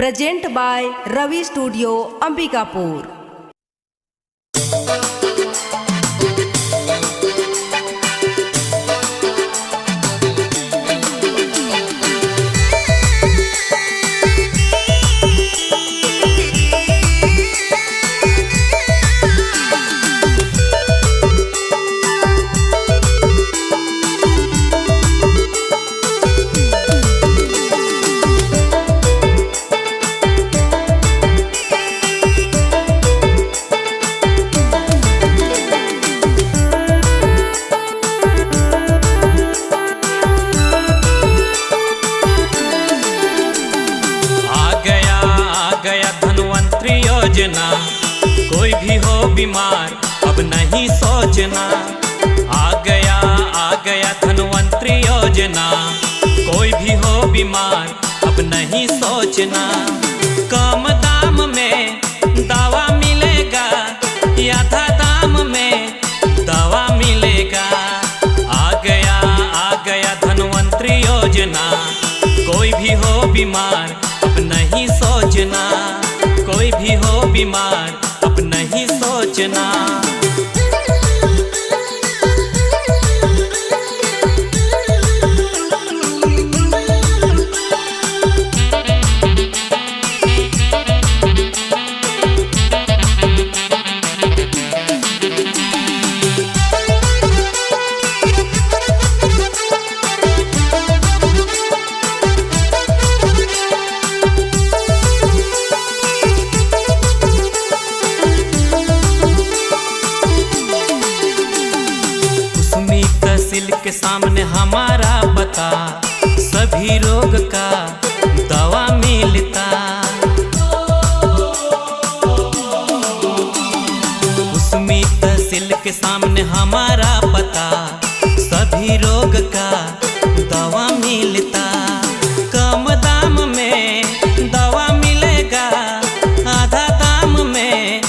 Present by Ravi studio Ambikapur. योजना कोई भी हो बीमार अब नहीं सोचना। आ गया धनवंतरी योजना, कोई भी हो बीमार अब नहीं सोचना। कम दाम में दवा मिलेगा, आधा दाम में दवा मिलेगा। आ गया धनवंतरी योजना, कोई भी हो बीमार अब नहीं सोचना। कोई भी हो बीमार अब नहीं सोचना। के सामने हमारा पता, सभी रोग का दवा मिलता। उसमें तहसील के सामने हमारा पता, सभी रोग का दवा मिलता। कम दाम में दवा मिलेगा, आधा दाम में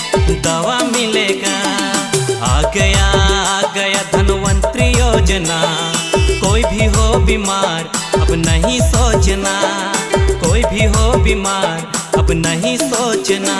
दवा मिलेगा। आ गया धनवंतरी योजना, कोई भी हो बीमार अब नहीं सोचना। कोई भी हो बीमार अब नहीं सोचना।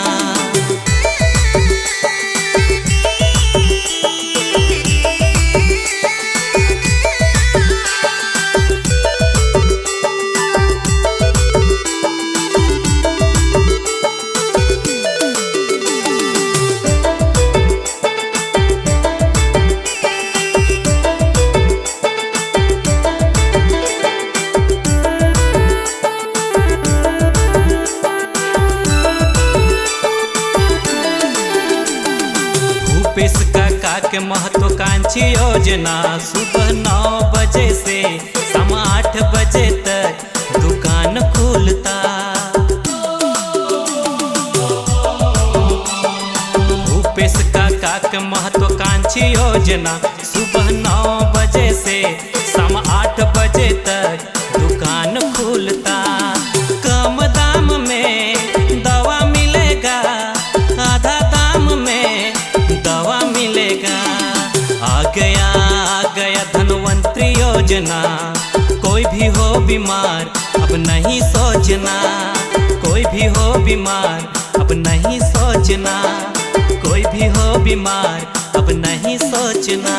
भूपेश काका के महत्वाकांक्षी योजना, सुबह 9 बजे से शाम 8 बजे तक दुकान खुलता। भूपेश काका के महत्वाकांक्षी योजना, सुबह 9 बजे से शाम 8 बजे तक दुकान खुलता। कम दाम में दवा मिलेगा, आधा दाम में दवा मिलेगा। आ गया धनवंतरी योजना, कोई भी हो बीमार अब नहीं सोचना। कोई भी हो बीमार अब नहीं सोचना। कोई भी हो बीमार अब नहीं सोचना।